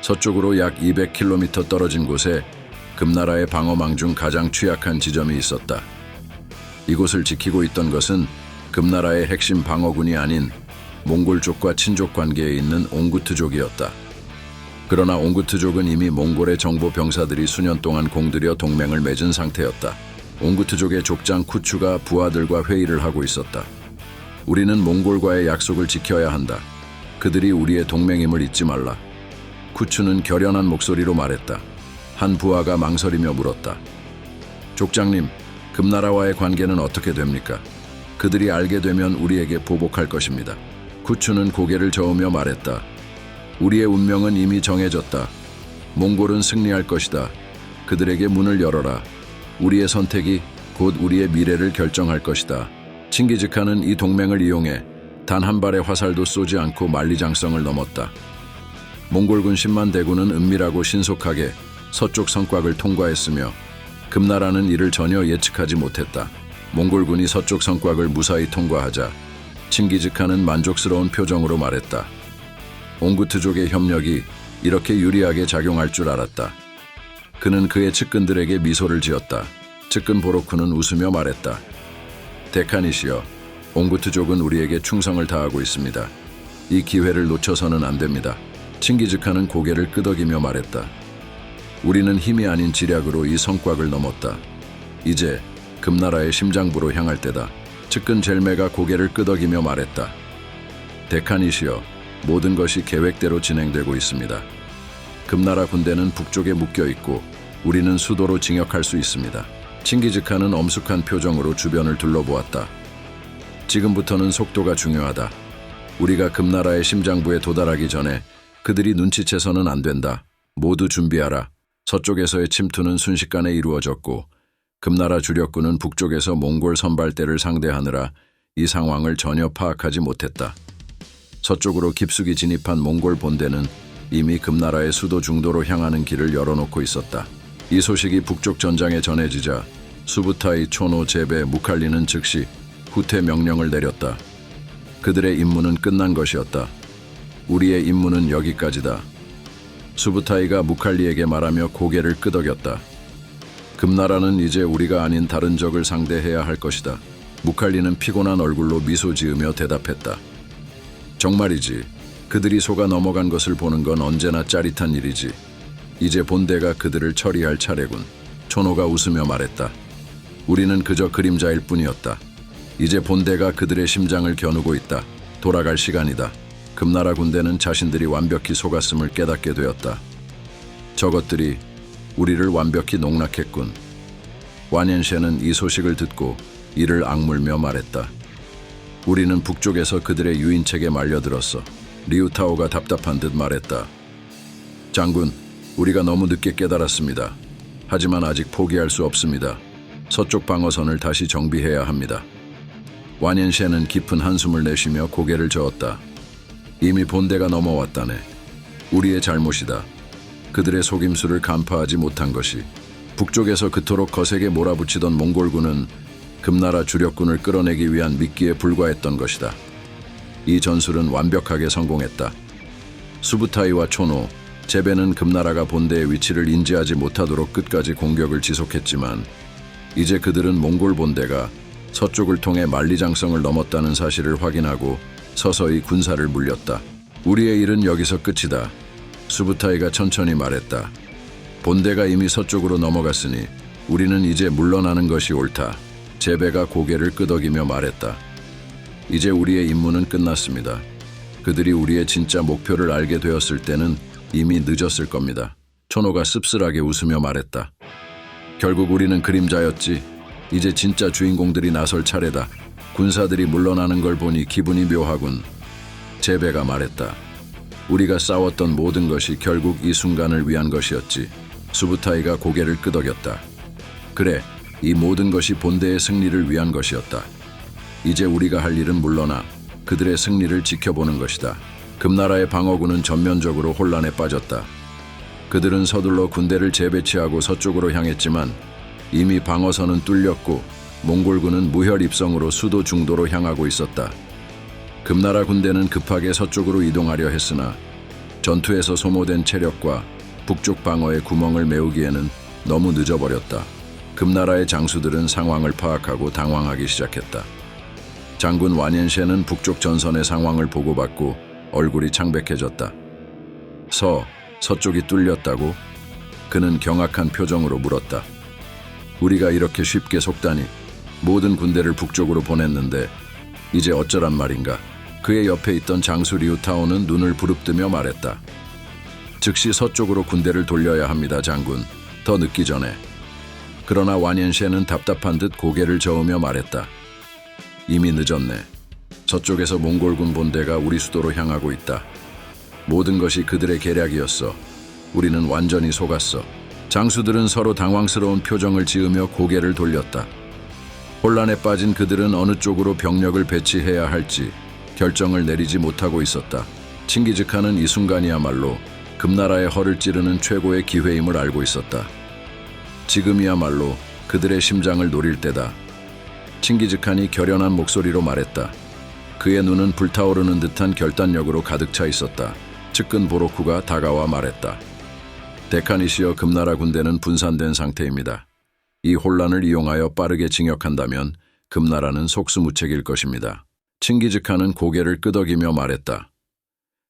서쪽으로 약 200km 떨어진 곳에 금나라의 방어망 중 가장 취약한 지점이 있었다. 이곳을 지키고 있던 것은 금나라의 핵심 방어군이 아닌 몽골족과 친족 관계에 있는 옹구트족이었다. 그러나 옹구트족은 이미 몽골의 정보 병사들이 수년 동안 공들여 동맹을 맺은 상태였다. 옹구트족의 족장 쿠추가 부하들과 회의를 하고 있었다. 우리는 몽골과의 약속을 지켜야 한다. 그들이 우리의 동맹임을 잊지 말라. 쿠추는 결연한 목소리로 말했다. 한 부하가 망설이며 물었다. 족장님, 금나라와의 관계는 어떻게 됩니까? 그들이 알게 되면 우리에게 보복할 것입니다. 쿠추는 고개를 저으며 말했다. 우리의 운명은 이미 정해졌다. 몽골은 승리할 것이다. 그들에게 문을 열어라. 우리의 선택이 곧 우리의 미래를 결정할 것이다. 칭기즈칸은 이 동맹을 이용해 단 한 발의 화살도 쏘지 않고 만리장성을 넘었다. 몽골군 10만 대군은 은밀하고 신속하게 서쪽 성곽을 통과했으며 금나라는 이를 전혀 예측하지 못했다. 몽골군이 서쪽 성곽을 무사히 통과하자 칭기즈칸은 만족스러운 표정으로 말했다. 옹구트족의 협력이 이렇게 유리하게 작용할 줄 알았다. 그는 그의 측근들에게 미소를 지었다. 측근 보로쿠는 웃으며 말했다. 데카니시여, 옹구트족은 우리에게 충성을 다하고 있습니다. 이 기회를 놓쳐서는 안 됩니다. 칭기즈칸은 고개를 끄덕이며 말했다. 우리는 힘이 아닌 지략으로 이 성곽을 넘었다. 이제 금나라의 심장부로 향할 때다. 측근 젤메가 고개를 끄덕이며 말했다. 데카니시여, 모든 것이 계획대로 진행되고 있습니다. 금나라 군대는 북쪽에 묶여 있고 우리는 수도로 진격할 수 있습니다. 칭기즈칸은 엄숙한 표정으로 주변을 둘러보았다. 지금부터는 속도가 중요하다. 우리가 금나라의 심장부에 도달하기 전에 그들이 눈치채서는 안 된다. 모두 준비하라. 서쪽에서의 침투는 순식간에 이루어졌고 금나라 주력군은 북쪽에서 몽골 선발대를 상대하느라 이 상황을 전혀 파악하지 못했다. 서쪽으로 깊숙이 진입한 몽골 본대는 이미 금나라의 수도 중도로 향하는 길을 열어놓고 있었다. 이 소식이 북쪽 전장에 전해지자 수부타이, 초노, 제베, 무칼리는 즉시 후퇴 명령을 내렸다. 그들의 임무는 끝난 것이었다. 우리의 임무는 여기까지다. 수부타이가 무칼리에게 말하며 고개를 끄덕였다. 금나라는 이제 우리가 아닌 다른 적을 상대해야 할 것이다. 무칼리는 피곤한 얼굴로 미소 지으며 대답했다. 정말이지. 그들이 속아 넘어간 것을 보는 건 언제나 짜릿한 일이지. 이제 본대가 그들을 처리할 차례군. 초노가 웃으며 말했다. 우리는 그저 그림자일 뿐이었다. 이제 본대가 그들의 심장을 겨누고 있다. 돌아갈 시간이다. 금나라 군대는 자신들이 완벽히 속았음을 깨닫게 되었다. 저것들이 우리를 완벽히 농락했군. 완옌셰는 이 소식을 듣고 이를 악물며 말했다. 우리는 북쪽에서 그들의 유인책에 말려들었어. 리우타오가 답답한 듯 말했다. 장군, 우리가 너무 늦게 깨달았습니다. 하지만 아직 포기할 수 없습니다. 서쪽 방어선을 다시 정비해야 합니다. 완옌셰는 깊은 한숨을 내쉬며 고개를 저었다. 이미 본대가 넘어왔다네. 우리의 잘못이다. 그들의 속임수를 간파하지 못한 것이. 북쪽에서 그토록 거세게 몰아붙이던 몽골군은 금나라 주력군을 끌어내기 위한 미끼에 불과했던 것이다. 이 전술은 완벽하게 성공했다. 수부타이와 초노, 제베는 금나라가 본대의 위치를 인지하지 못하도록 끝까지 공격을 지속했지만 이제 그들은 몽골 본대가 서쪽을 통해 만리장성을 넘었다는 사실을 확인하고 서서히 군사를 물렸다. 우리의 일은 여기서 끝이다. 수부타이가 천천히 말했다. 본대가 이미 서쪽으로 넘어갔으니 우리는 이제 물러나는 것이 옳다. 제베가 고개를 끄덕이며 말했다. 이제 우리의 임무는 끝났습니다. 그들이 우리의 진짜 목표를 알게 되었을 때는 이미 늦었을 겁니다. 초노가 씁쓸하게 웃으며 말했다. 결국 우리는 그림자였지. 이제 진짜 주인공들이 나설 차례다. 군사들이 물러나는 걸 보니 기분이 묘하군. 제베가 말했다. 우리가 싸웠던 모든 것이 결국 이 순간을 위한 것이었지. 수부타이가 고개를 끄덕였다. 그래, 이 모든 것이 본대의 승리를 위한 것이었다. 이제 우리가 할 일은 물러나 그들의 승리를 지켜보는 것이다. 금나라의 방어군은 전면적으로 혼란에 빠졌다. 그들은 서둘러 군대를 재배치하고 서쪽으로 향했지만 이미 방어선은 뚫렸고 몽골군은 무혈 입성으로 수도 중도로 향하고 있었다. 금나라 군대는 급하게 서쪽으로 이동하려 했으나 전투에서 소모된 체력과 북쪽 방어의 구멍을 메우기에는 너무 늦어버렸다. 금나라의 장수들은 상황을 파악하고 당황하기 시작했다. 장군 완옌셰는 북쪽 전선의 상황을 보고받고 얼굴이 창백해졌다. 서쪽이 뚫렸다고? 그는 경악한 표정으로 물었다. 우리가 이렇게 쉽게 속다니. 모든 군대를 북쪽으로 보냈는데 이제 어쩌란 말인가? 그의 옆에 있던 장수 리우타오는 눈을 부릅뜨며 말했다. 즉시 서쪽으로 군대를 돌려야 합니다, 장군. 더 늦기 전에. 그러나 완옌셰는 답답한 듯 고개를 저으며 말했다. 이미 늦었네. 서쪽에서 몽골군 본대가 우리 수도로 향하고 있다. 모든 것이 그들의 계략이었어. 우리는 완전히 속았어. 장수들은 서로 당황스러운 표정을 지으며 고개를 돌렸다. 혼란에 빠진 그들은 어느 쪽으로 병력을 배치해야 할지 결정을 내리지 못하고 있었다. 칭기즈칸은 이 순간이야말로 금나라의 허를 찌르는 최고의 기회임을 알고 있었다. 지금이야말로 그들의 심장을 노릴 때다. 칭기즈칸이 결연한 목소리로 말했다. 그의 눈은 불타오르는 듯한 결단력으로 가득 차 있었다. 측근 보로쿠가 다가와 말했다. 데카니시여, 금나라 군대는 분산된 상태입니다. 이 혼란을 이용하여 빠르게 진격한다면 금나라는 속수무책일 것입니다. 칭기즈칸은 고개를 끄덕이며 말했다.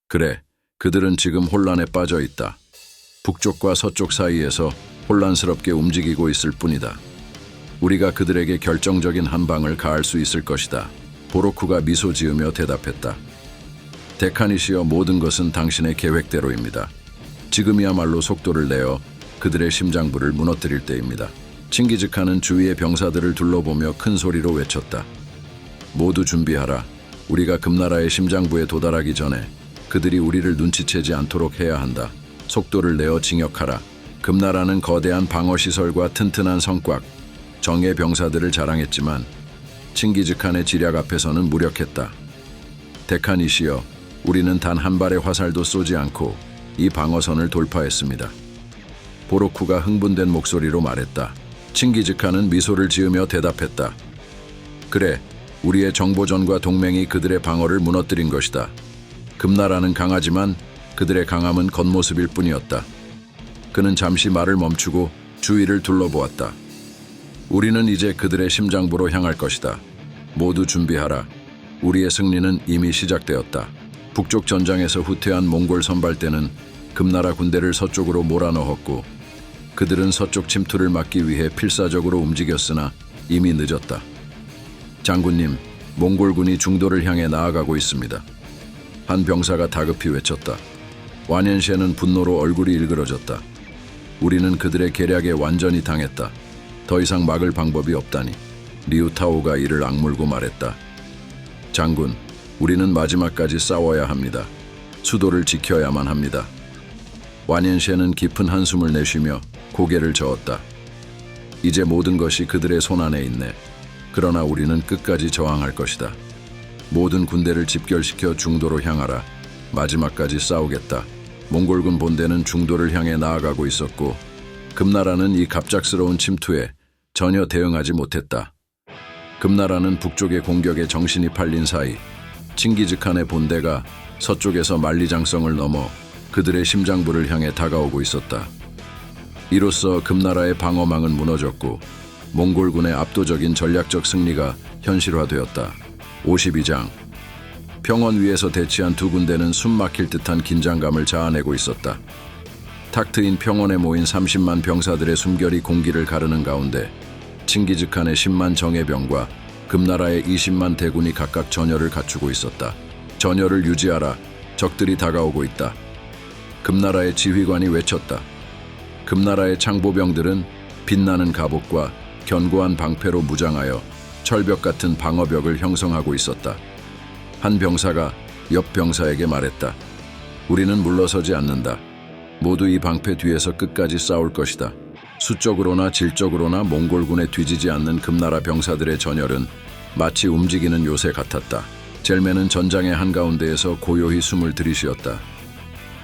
그래, 그들은 지금 혼란에 빠져 있다. 북쪽과 서쪽 사이에서 혼란스럽게 움직이고 있을 뿐이다. 우리가 그들에게 결정적인 한 방을 가할 수 있을 것이다. 보로쿠가 미소 지으며 대답했다. 데카니시여, 모든 것은 당신의 계획대로입니다. 지금이야말로 속도를 내어 그들의 심장부를 무너뜨릴 때입니다. 칭기즈칸은 주위의 병사들을 둘러보며 큰 소리로 외쳤다. 모두 준비하라. 우리가 금나라의 심장부에 도달하기 전에 그들이 우리를 눈치채지 않도록 해야 한다. 속도를 내어 진격하라. 금나라는 거대한 방어시설과 튼튼한 성곽, 정예 병사들을 자랑했지만 칭기즈칸의 지략 앞에서는 무력했다. 데카니시여, 우리는 단 한 발의 화살도 쏘지 않고 이 방어선을 돌파했습니다. 보로쿠가 흥분된 목소리로 말했다. 칭기즈칸은 미소를 지으며 대답했다. 그래, 우리의 정보전과 동맹이 그들의 방어를 무너뜨린 것이다. 금나라는 강하지만 그들의 강함은 겉모습일 뿐이었다. 그는 잠시 말을 멈추고 주위를 둘러보았다. 우리는 이제 그들의 심장부로 향할 것이다. 모두 준비하라. 우리의 승리는 이미 시작되었다. 북쪽 전장에서 후퇴한 몽골 선발대는 금나라 군대를 서쪽으로 몰아넣었고 그들은 서쪽 침투를 막기 위해 필사적으로 움직였으나 이미 늦었다. 장군님, 몽골군이 중도를 향해 나아가고 있습니다. 한 병사가 다급히 외쳤다. 완옌셰는 분노로 얼굴이 일그러졌다. 우리는 그들의 계략에 완전히 당했다. 더 이상 막을 방법이 없다니. 리우타오가 이를 악물고 말했다. 장군, 우리는 마지막까지 싸워야 합니다. 수도를 지켜야만 합니다. 완옌셰는 깊은 한숨을 내쉬며 고개를 저었다. 이제 모든 것이 그들의 손안에 있네. 그러나 우리는 끝까지 저항할 것이다. 모든 군대를 집결시켜 중도로 향하라. 마지막까지 싸우겠다. 몽골군 본대는 중도를 향해 나아가고 있었고 금나라는 이 갑작스러운 침투에 전혀 대응하지 못했다. 금나라는 북쪽의 공격에 정신이 팔린 사이 칭기즈칸의 본대가 서쪽에서 만리장성을 넘어 그들의 심장부를 향해 다가오고 있었다. 이로써 금나라의 방어망은 무너졌고 몽골군의 압도적인 전략적 승리가 현실화되었다. 52장. 평원 위에서 대치한 두 군대는 숨막힐 듯한 긴장감을 자아내고 있었다. 탁 트인 평원에 모인 30만 병사들의 숨결이 공기를 가르는 가운데 칭기즈칸의 10만 정예병과 금나라의 20만 대군이 각각 전열을 갖추고 있었다. 전열을 유지하라. 적들이 다가오고 있다. 금나라의 지휘관이 외쳤다. 금나라의 창보병들은 빛나는 갑옷과 견고한 방패로 무장하여 철벽 같은 방어벽을 형성하고 있었다. 한 병사가 옆 병사에게 말했다. 우리는 물러서지 않는다. 모두 이 방패 뒤에서 끝까지 싸울 것이다. 수적으로나 질적으로나 몽골군에 뒤지지 않는 금나라 병사들의 전열은 마치 움직이는 요새 같았다. 젤메는 전장의 한가운데에서 고요히 숨을 들이쉬었다.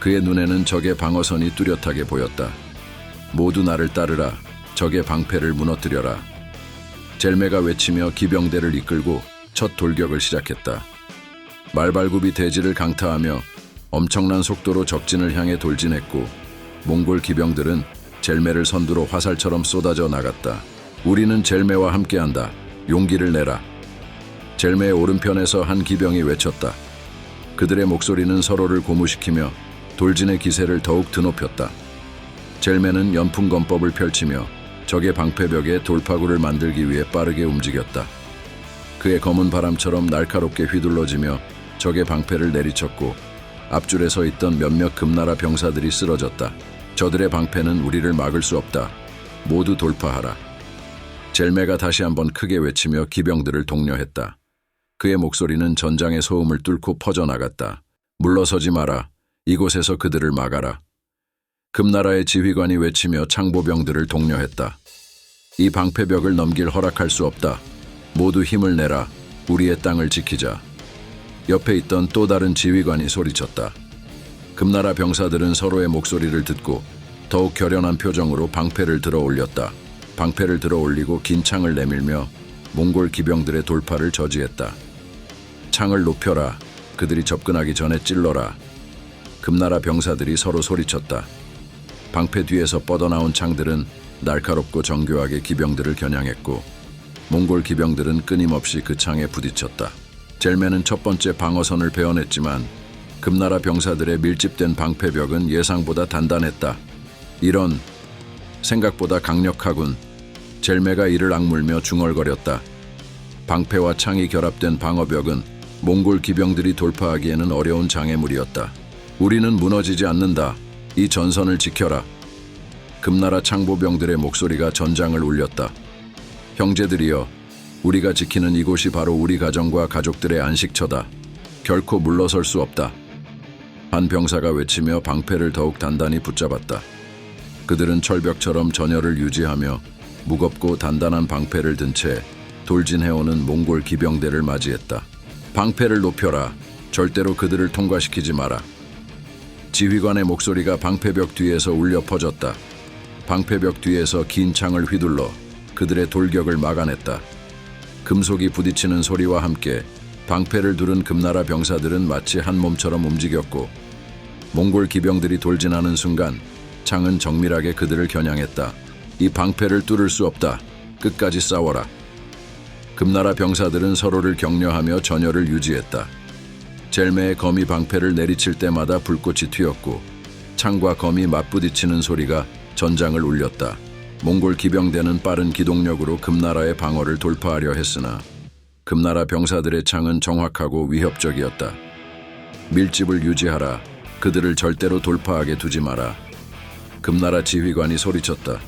그의 눈에는 적의 방어선이 뚜렷하게 보였다. 모두 나를 따르라. 적의 방패를 무너뜨려라. 젤메가 외치며 기병대를 이끌고 첫 돌격을 시작했다. 말발굽이 대지를 강타하며 엄청난 속도로 적진을 향해 돌진했고 몽골 기병들은 젤메를 선두로 화살처럼 쏟아져 나갔다. 우리는 젤메와 함께한다. 용기를 내라. 젤메의 오른편에서 한 기병이 외쳤다. 그들의 목소리는 서로를 고무시키며 돌진의 기세를 더욱 드높였다. 젤메는 연풍검법을 펼치며 적의 방패벽에 돌파구를 만들기 위해 빠르게 움직였다. 그의 검은 바람처럼 날카롭게 휘둘러지며 적의 방패를 내리쳤고 앞줄에 서 있던 몇몇 금나라 병사들이 쓰러졌다. 저들의 방패는 우리를 막을 수 없다. 모두 돌파하라. 젤메가 다시 한번 크게 외치며 기병들을 독려했다. 그의 목소리는 전장의 소음을 뚫고 퍼져나갔다. 물러서지 마라. 이곳에서 그들을 막아라. 금나라의 지휘관이 외치며 창보병들을 독려했다. 이 방패벽을 넘길 허락할 수 없다. 모두 힘을 내라. 우리의 땅을 지키자. 옆에 있던 또 다른 지휘관이 소리쳤다. 금나라 병사들은 서로의 목소리를 듣고 더욱 결연한 표정으로 방패를 들어 올렸다. 방패를 들어 올리고 긴 창을 내밀며 몽골 기병들의 돌파를 저지했다. 창을 높여라. 그들이 접근하기 전에 찔러라. 금나라 병사들이 서로 소리쳤다. 방패 뒤에서 뻗어나온 창들은 날카롭고 정교하게 기병들을 겨냥했고 몽골 기병들은 끊임없이 그 창에 부딪혔다. 젤메는 첫 번째 방어선을 베어냈지만 금나라 병사들의 밀집된 방패벽은 예상보다 단단했다. 이런, 생각보다 강력하군. 젤메가 이를 악물며 중얼거렸다. 방패와 창이 결합된 방어벽은 몽골 기병들이 돌파하기에는 어려운 장애물이었다. 우리는 무너지지 않는다. 이 전선을 지켜라. 금나라 창보병들의 목소리가 전장을 울렸다. 형제들이여, 우리가 지키는 이곳이 바로 우리 가정과 가족들의 안식처다. 결코 물러설 수 없다. 한 병사가 외치며 방패를 더욱 단단히 붙잡았다. 그들은 철벽처럼 전열을 유지하며 무겁고 단단한 방패를 든 채 돌진해오는 몽골 기병대를 맞이했다. 방패를 높여라. 절대로 그들을 통과시키지 마라. 지휘관의 목소리가 방패벽 뒤에서 울려 퍼졌다. 방패벽 뒤에서 긴 창을 휘둘러 그들의 돌격을 막아냈다. 금속이 부딪히는 소리와 함께 방패를 두른 금나라 병사들은 마치 한 몸처럼 움직였고 몽골 기병들이 돌진하는 순간 창은 정밀하게 그들을 겨냥했다. 이 방패를 뚫을 수 없다. 끝까지 싸워라. 금나라 병사들은 서로를 격려하며 전열을 유지했다. 젤메의 검이 방패를 내리칠 때마다 불꽃이 튀었고 창과 검이 맞부딪히는 소리가 전장을 울렸다. 몽골 기병대는 빠른 기동력으로 금나라의 방어를 돌파하려 했으나 금나라 병사들의 창은 정확하고 위협적이었다. 밀집을 유지하라. 그들을 절대로 돌파하게 두지 마라. 금나라 지휘관이 소리쳤다.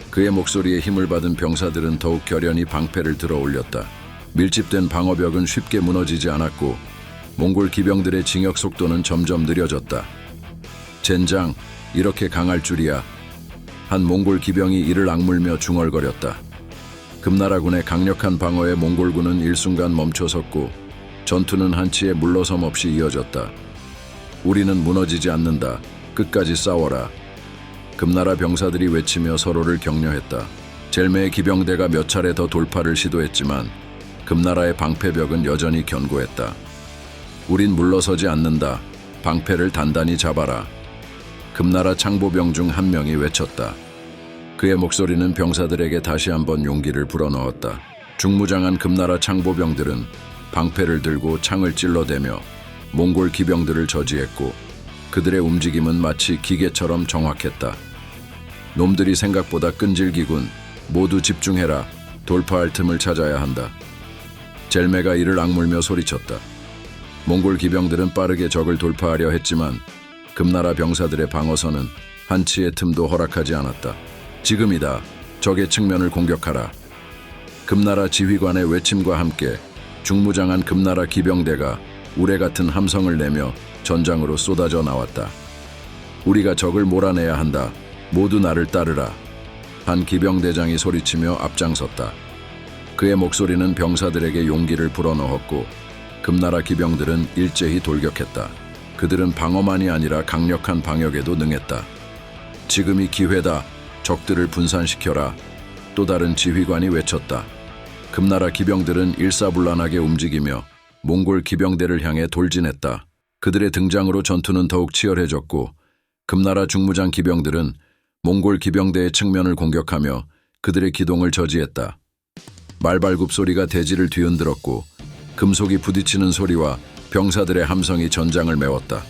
그의 목소리에 힘을 받은 병사들은 더욱 결연히 방패를 들어 올렸다. 밀집된 방어벽은 쉽게 무너지지 않았고 몽골 기병들의 징역 속도는 점점 느려졌다. 젠장, 이렇게 강할 줄이야. 한 몽골 기병이 이를 악물며 중얼거렸다. 금나라군의 강력한 방어에 몽골군은 일순간 멈춰섰고 전투는 한치의 물러섬 없이 이어졌다. 우리는 무너지지 않는다. 끝까지 싸워라. 금나라 병사들이 외치며 서로를 격려했다. 젤메의 기병대가 몇 차례 더 돌파를 시도했지만 금나라의 방패벽은 여전히 견고했다. 우린 물러서지 않는다. 방패를 단단히 잡아라. 금나라 창보병 중 한 명이 외쳤다. 그의 목소리는 병사들에게 다시 한번 용기를 불어넣었다. 중무장한 금나라 창보병들은 방패를 들고 창을 찔러대며 몽골 기병들을 저지했고 그들의 움직임은 마치 기계처럼 정확했다. 놈들이 생각보다 끈질기군. 모두 집중해라. 돌파할 틈을 찾아야 한다. 젤메가 이를 악물며 소리쳤다. 몽골 기병들은 빠르게 적을 돌파하려 했지만 금나라 병사들의 방어선은 한치의 틈도 허락하지 않았다. 지금이다. 적의 측면을 공격하라. 금나라 지휘관의 외침과 함께 중무장한 금나라 기병대가 우레 같은 함성을 내며 전장으로 쏟아져 나왔다. 우리가 적을 몰아내야 한다. 모두 나를 따르라. 한 기병대장이 소리치며 앞장섰다. 그의 목소리는 병사들에게 용기를 불어넣었고 금나라 기병들은 일제히 돌격했다. 그들은 방어만이 아니라 강력한 방역에도 능했다. 지금이 기회다. 적들을 분산시켜라. 또 다른 지휘관이 외쳤다. 금나라 기병들은 일사불란하게 움직이며 몽골 기병대를 향해 돌진했다. 그들의 등장으로 전투는 더욱 치열해졌고 금나라 중무장 기병들은 몽골 기병대의 측면을 공격하며 그들의 기동을 저지했다. 말발굽 소리가 대지를 뒤흔들었고 금속이 부딪히는 소리와 병사들의 함성이 전장을 메웠다.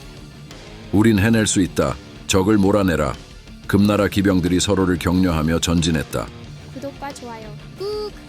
우린 해낼 수 있다. 적을 몰아내라. 금나라 기병들이 서로를 격려하며 전진했다. 구독과 좋아요 꾹.